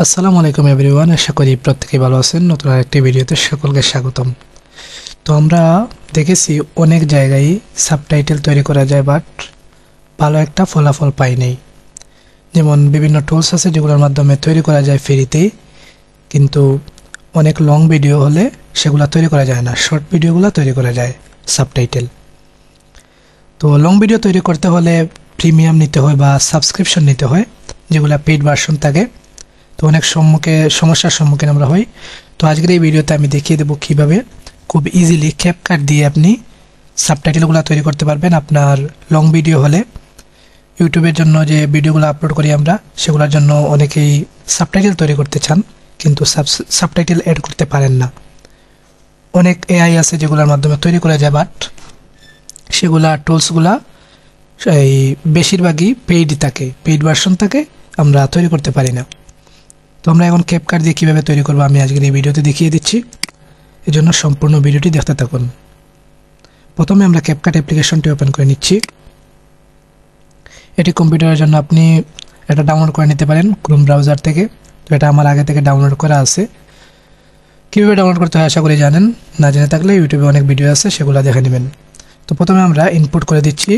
আসসালামু আলাইকুম এভরিওয়ান, আশা করি প্রত্যেকেই ভালো আছেন। নতুন আরেকটি ভিডিওতে সকলকে স্বাগতম। তো আমরা দেখেছি অনেক জায়গায় সাবটাইটেল তৈরি করা যায়, বাট ভালো একটা ফলাফল পাই নাই। যেমন বিভিন্ন টুলস আছে যেগুলোর মাধ্যমে তৈরি করা যায় ফ্রিতেই, কিন্তু অনেক লং ভিডিও হলে সেগুলো তৈরি করা যায় না, শর্ট ভিডিওগুলো তৈরি করা যায় সাবটাইটেল। তো লং ভিডিও তৈরি করতে হলে প্রিমিয়াম নিতে হয় বা সাবস্ক্রিপশন নিতে হয়, যেগুলো পেইড ভার্সন থাকে। তো অনেক সমস্যার সম্মুখীন আমরা হই। তো আজকের এই ভিডিওতে আমি দেখিয়ে দেবো কীভাবে খুব ইজিলি ক্যাপকাট দিয়ে আপনি সাবটাইটেলগুলো তৈরি করতে পারবেন। আপনার লং ভিডিও হলে ইউটিউবের জন্য যে ভিডিওগুলো আপলোড করি আমরা, সেগুলোর জন্য অনেকেই সাবটাইটেল তৈরি করতে চান, কিন্তু সাবটাইটেল অ্যাড করতে পারেন না। অনেক এআই আছে যেগুলোর মাধ্যমে তৈরি করা যায়, বাট সেগুলা টুলসগুলা এই বেশিরভাগই পেইড থাকে, পেইড ভার্সন থাকে, আমরা তৈরি করতে পারি না। তো আমরা এখন ক্যাপকাট দিয়ে কীভাবে তৈরি করবো আমি আজকের এই ভিডিওতে দেখিয়ে দিচ্ছি, এই জন্য সম্পূর্ণ ভিডিওটি দেখতে থাকুন। প্রথমে আমরা ক্যাপকাট অ্যাপ্লিকেশনটি ওপেন করে নিচ্ছি। এটি কম্পিউটারের জন্য আপনি এটা ডাউনলোড করে নিতে পারেন ক্রোম ব্রাউজার থেকে। তো এটা আমার আগে থেকে ডাউনলোড করা আছে। কীভাবে ডাউনলোড করতে হয় আশা করি জানেন, না জেনে থাকলে ইউটিউবে অনেক ভিডিও আছে, সেগুলো দেখে নেবেন। তো প্রথমে আমরা ইনপুট করে দিচ্ছি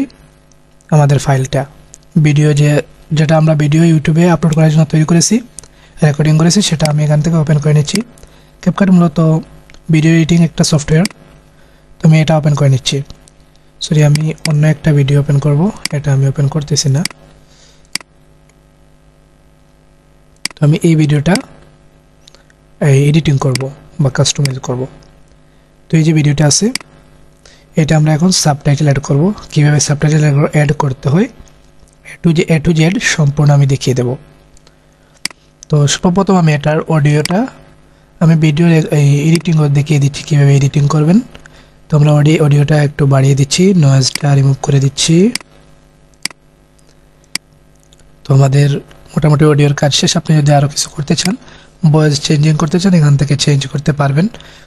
আমাদের ফাইলটা, যেটা আমরা ভিডিও ইউটিউবে আপলোড করার জন্য তৈরি করেছি, রেকর্ডিং করেছি, সেটা আমি এখান থেকে ওপেন করে নিচ্ছি। ক্যাপকাট মূলত ভিডিও এডিটিং একটা সফটওয়্যার, তো আমি এটা ওপেন করে নিচ্ছি। সরি, আমি অন্য একটা ভিডিও ওপেন করব, এটা আমি ওপেন করতেছি না। তো আমি এই ভিডিওটা এডিটিং করব বা কাস্টমাইজ করব। তো এই যে ভিডিওটা আছে, এটা আমরা এখন সাবটাইটেল অ্যাড করব। কীভাবে সাবটাইটেল অ্যাড করতে হয় এ টু জেড সম্পূর্ণ আমি দেখিয়ে দেব। তো সর্বপ্রথম আমি এটার আমি ভিডিওর এডিটিং দেখিয়ে দিচ্ছি কীভাবে এডিটিং করবেন। তো আমরা অডিওটা একটু বাড়িয়ে দিচ্ছি, নয়েজটা রিমুভ করে দিচ্ছি। তো আমাদের মোটামুটি অডিওর কাজ শেষ। আপনি যদি আরও কিছু করতে চান, ভয়েস চেঞ্জিং করতে চান, এখান থেকে চেঞ্জ করতে পারবেন।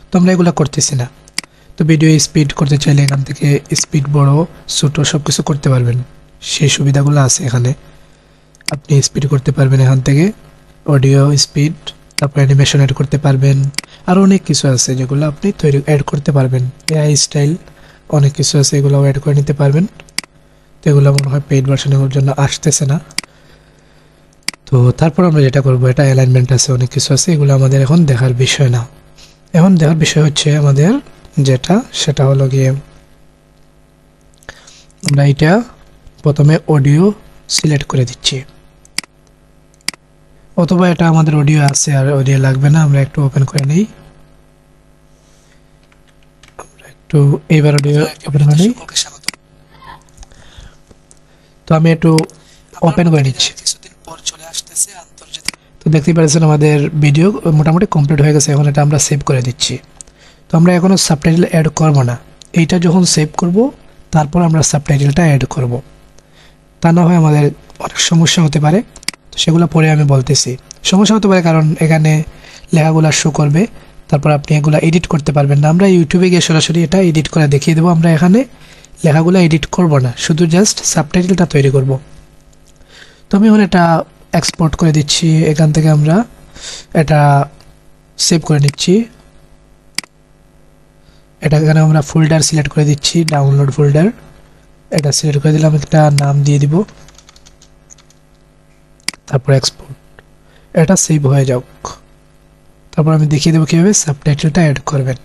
তো আমরা এগুলো করতেছি না। তো ভিডিও স্পিড করতে চাইলে এখান থেকে স্পিড বড় ছোটো সব কিছু করতে পারবেন, সেই সুবিধাগুলো আছে এখানে। আপনি স্পিড করতে পারবেন এখান থেকে, অডিও স্পিড, তারপর অ্যানিমেশন অ্যাড করতে পারবেন। আরও অনেক কিছু আছে যেগুলো আপনি অ্যাড করতে পারবেন। এআই স্টাইল অনেক কিছু আছে, এগুলো অ্যাড করে নিতে পারবেন। তো এগুলো মনে হয় পেইড ভার্সনের জন্য আসতেছে না। তো তারপর আমরা যেটা করবো, এটা অ্যালাইনমেন্ট আছে, অনেক কিছু আছে, এগুলো আমাদের এখন দেখার বিষয় না। এখন দেখার বিষয় হচ্ছে আমাদের সেটা হলো গিয়ে আমরা এটা প্রথমে অডিও সিলেক্ট করে দিচ্ছি, অথবা এটা আমাদের অডিও আছে আর অডিও লাগবে না, আমরা একটু ওপেন করে নিই। তো এইবার অডিও ওপেন করে নিই। তো আমি একটু ওপেন করে নিচ্ছি। তো দেখতেই পাচ্ছেন আমাদের ভিডিও মোটামুটি কমপ্লিট হয়ে গেছে। এখন এটা আমরা সেভ করে দিচ্ছি। তো আমরা এখনও সাবটাইটেল অ্যাড করব না, এইটা যখন সেভ করব তারপর আমরা সাবটাইটেলটা অ্যাড করব। তা না হয় আমাদের অনেক সমস্যা হতে পারে, তো সেগুলো পরে আমি বলতেছি। সমস্যা হতে পারে কারণ এখানে লেখাগুলো শো করবে, তারপর আপনি এগুলো এডিট করতে পারবেন না। আমরা ইউটিউবে গিয়ে সরাসরি এটা এডিট করে দেখিয়ে দেবো। আমরা এখানে লেখাগুলো এডিট করব না, শুধু জাস্ট সাবটাইটেলটা তৈরি করব। তো আমি এখন এটা এক্সপোর্ট করে দিচ্ছি। এখান থেকে আমরা এটা সেভ করে নিচ্ছি। এটা এখানে আমরা ফোল্ডার সিলেক্ট করে দিচ্ছি, ডাউনলোড ফোল্ডার। এটা সিলেক্ট করে দিলাম, একটা নাম দিয়ে দিব, তারপর এক্সপোর্ট। এটা সেভ হয়ে যাক। তারপর আমি দেখিয়ে দেবো কীভাবে সাবটাইটেলটা অ্যাড করবেন।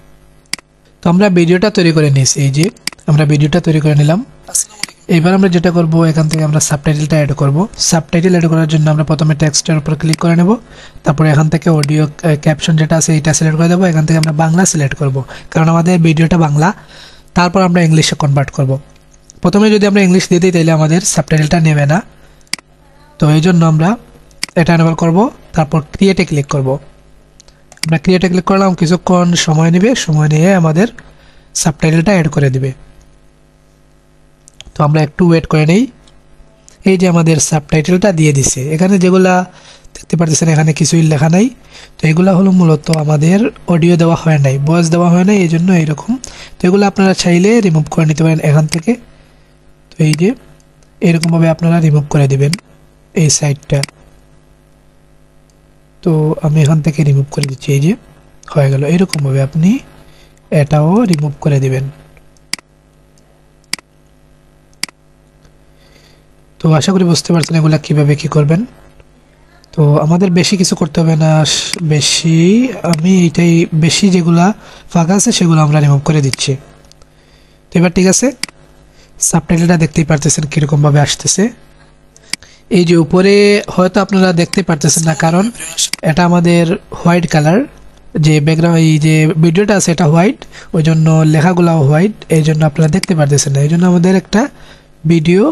তো আমরা ভিডিওটা তৈরি করে নিয়েছি, এই যে আমরা ভিডিওটা তৈরি করে নিলাম। এবার আমরা যেটা করব, এখান থেকে আমরা সাবটাইটেলটা অ্যাড করব। সাবটাইটেল অ্যাড করার জন্য আমরা প্রথমে টেক্সটের উপর ক্লিক করে নেব, তারপরে এখান থেকে অডিও ক্যাপশন যেটা আছে এটা সিলেক্ট করে দেবো। এখান থেকে আমরা বাংলা সিলেক্ট করব, কারণ আমাদের ভিডিওটা বাংলা। তারপর আমরা ইংলিশে কনভার্ট করব। প্রথমে যদি আমরা ইংলিশ দিয়ে দিই তাহলে আমাদের সাবটাইটেলটা নেবে না। তো এই জন্য আমরা এটা এনেবল করব, তারপর ক্রিয়েটে ক্লিক করব। আমরা ক্রিয়েটে ক্লিক করলাম, কিছুক্ষণ সময় নেবে, সময় নিয়ে আমাদের সাবটাইটেলটা অ্যাড করে দিবে। তো আমরা একটু ওয়েট করে নেই। এই যে আমাদের সাবটাইটেলটা দিয়ে দিছে, এখানে যেগুলা দেখতে পাচ্ছেন এখানে কিছুই লেখা নাই। তো এগুলা হলো মূলত আমাদের অডিও দেওয়া হয় নাই, ভয়েস দেওয়া হয় নাই, এই জন্য এইরকম। তো এগুলো আপনারা চাইলে রিমুভ করে নিতে পারেন এখান থেকে। তো এই যে এরকমভাবে আপনারা রিমুভ করে দিবেন এই সাইডটা। তো আমি এখান থেকে রিমুভ করে দিচ্ছি, এই যে হয়ে গেল। এরকমভাবে আপনি এটাও রিমুভ করে দিবেন। তো আশা করি বুঝতে পারছেন এগুলা কিভাবে কি করবেন। তো আমাদের বেশি কিছু করতে হবে না, বেশি আমি এইটাই বেশি যেগুলা ফাঁকা আছে সেগুলো আমরা রিমুভ করে দিচ্ছি। তো এবার ঠিক আছে, সাবটাইটেলটা দেখতেই পারতেছেন কীরকমভাবে আসতেছে। এই যে উপরে হয়তো আপনারা দেখতে পারতেছেন না, কারণ এটা আমাদের হোয়াইট কালার, যে ব্যাকগ্রাউন্ড এই যে ভিডিওটা আছে এটা হোয়াইট, ওই জন্য লেখাগুলাও হোয়াইট, এই জন্য আপনারা দেখতে পারতেছেন না। এই জন্য আমাদের একটা ভিডিও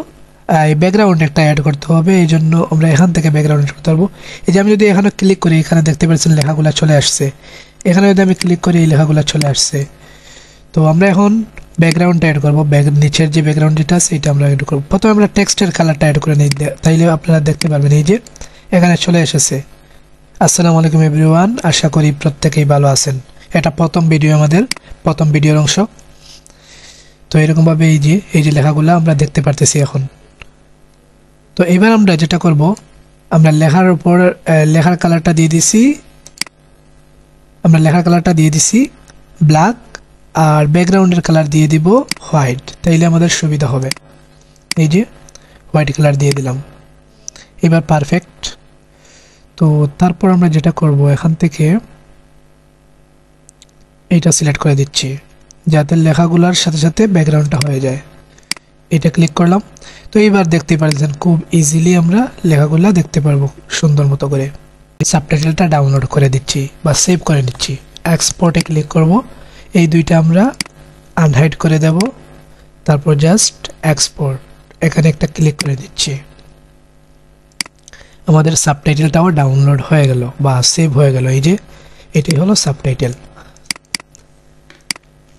এই ব্যাকগ্রাউন্ড একটা অ্যাড করতে হবে, এই জন্য আমরা এখান থেকে ব্যাকগ্রাউন্ড করতে পারবো। এই যে আমি যদি এখানে ক্লিক করি, এখানে দেখতে পাচ্ছেন লেখাগুলো চলে আসছে। এখানে যদি আমি ক্লিক করি এই লেখাগুলো চলে আসছে। তো আমরা এখন ব্যাকগ্রাউন্ডটা অ্যাড করবো, নিচের যে ব্যাকগ্রাউন্ড যেটা আছে এটা আমরা অ্যাড করবো। প্রথমে আমরা টেক্সটের কালারটা অ্যাড করে নিই, তাইলে আপনারা দেখতে পারবেন এই যে এখানে চলে এসেছে। আসসালামু আলাইকুম এভরিওয়ান, আশা করি প্রত্যেকেই ভালো আছেন। এটা প্রথম ভিডিও, আমাদের প্রথম ভিডিওর অংশ। তো এরকমভাবে এই যে লেখাগুলো আমরা দেখতে পারতেছি এখন। তো এবার আমরা যেটা করব, আমরা লেখার উপর লেখার কালারটা দিয়ে দিছি ব্ল্যাক, আর ব্যাকগ্রাউন্ডের কালার দিয়ে দিব হোয়াইট, তাইলে আমাদের সুবিধা হবে। এই যে হোয়াইট কালার দিয়ে দিলাম, এবার পারফেক্ট। তো তারপর আমরা যেটা করব, এখান থেকে এইটা সিলেক্ট করে দিচ্ছি যাতে লেখাগুলোর সাথে সাথে ব্যাকগ্রাউন্ডটা হয়ে যায়। এটা ক্লিক করলাম। তো এইবার দেখতে পাচ্ছেন খুব ইজিলি আমরা লেখাগুলো দেখতে পারবো সুন্দর মতো করে। সাবটাইটেলটা ডাউনলোড করে দিচ্ছি বা সেভ করে নিচ্ছি। এক্সপোর্টে ক্লিক করব, এই দুইটা আমরা আনহাইড করে দেব, তারপর জাস্ট এক্সপোর্ট, এখানে একটা ক্লিক করে দিচ্ছি। আমাদের সাবটাইটেলটাও ডাউনলোড হয়ে গেল বা সেভ হয়ে গেল। এই যে এটাই হলো সাবটাইটেল।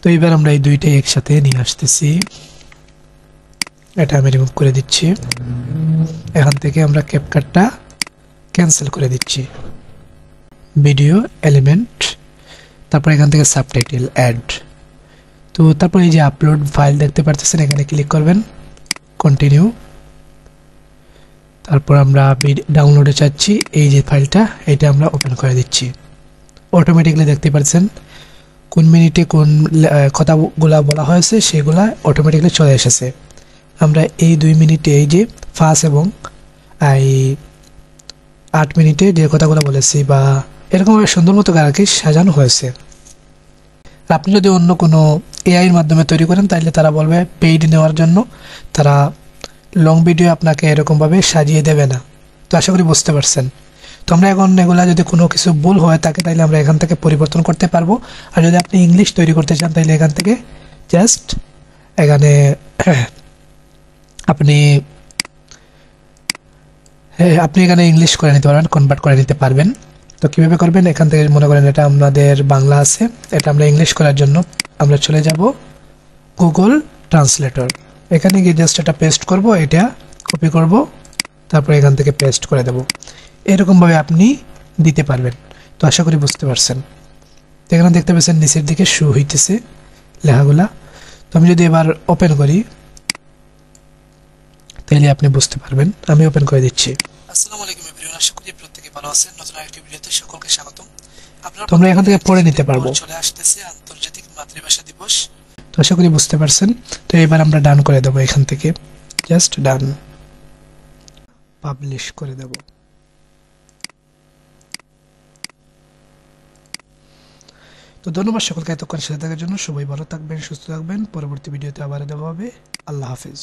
তো এবার আমরা এই দুইটাই একসাথে নিয়ে আসতেছি, এটা আমি রিমুভ করে দিচ্ছি। এখান থেকে আমরা ক্যাপকাটটা ক্যান্সেল করে দিচ্ছি, ভিডিও এলিমেন্ট, তারপর এখান থেকে সাবটাইটেল অ্যাড। তো তারপর এই যে আপলোড ফাইল দেখতে পাচ্ছেন, এখানে ক্লিক করবেন, কন্টিনিউ। তারপর আমরা ডাউনলোডে চাচ্ছি এই যে ফাইলটা, এটা আমরা ওপেন করে দিচ্ছি। অটোমেটিকলি দেখতে পাচ্ছেন কোন মিনিটে কোন কথাগুলা বলা হয়েছে সেগুলা অটোমেটিকলি চলে এসেছে। আমরা এই 2 মিনিটে এই যে ফার্স্ট এবং এই 8 মিনিটে যে কথাগুলো বলেছি বা এরকমভাবে সুন্দর মতো আর কি সাজানো হয়েছে। আপনি যদি অন্য কোনো এআইয়ের মাধ্যমে তৈরি করেন তাহলে তারা বলবে পেইড নেওয়ার জন্য, তারা লং ভিডিও আপনাকে এরকমভাবে সাজিয়ে দেবে না। তো আশা করি বুঝতে পারছেন। তো আমরা এখন এগুলা যদি কোনো কিছু ভুল হয়ে থাকে তাহলে আমরা এখান থেকে পরিবর্তন করতে পারবো। আর যদি আপনি ইংলিশ তৈরি করতে চান তাহলে এখান থেকে জাস্ট এখানে আপনি এখানে ইংলিশ করে নিতে পারবেন, কনভার্ট করে নিতে পারবেন। তো কীভাবে করবেন, এখান থেকে মনে করেন এটা আমাদের বাংলা আছে, এটা আমরা ইংলিশ করার জন্য আমরা চলে যাব গুগল ট্রান্সলেটর। এখানে গিয়ে জাস্ট এটা পেস্ট করব, এটা কপি করব, তারপর এখান থেকে পেস্ট করে দেব। এরকমভাবে আপনি দিতে পারবেন। তো আশা করি বুঝতে পারছেন। তো এখানে দেখতে পাচ্ছেন নিচের দিকে শো হইতেছে লেখাগুলা। তো আমি যদি এবার ওপেন করি তাহলে আপনি বুঝতে পারবেন। আমি ওপেন করে দিচ্ছি। আসসালামু আলাইকুম এভরিওয়ান, আশা করি প্রত্যেকে ভালো আছেন। নতুন আরেকটি ভিডিওতে সকলকে স্বাগতম। তোমরা এখান থেকে পড়ে নিতে পারবো। চলে আসতেছে আন্তর্জাতিক মাতৃভাষা দিবস। তো আশা করি বুঝতে পারছেন। তো এবার আমরা ডান করে দেব, এখান থেকে জাস্ট ডান, পাবলিশ করে দেব। তো ধন্যবাদ সকলকে এতক্ষণ সাথে থাকার জন্য। সবাই ভালো থাকবেন, সুস্থ থাকবেন। পরবর্তী ভিডিওতে আবার দেখা হবে। আল্লাহ হাফেজ।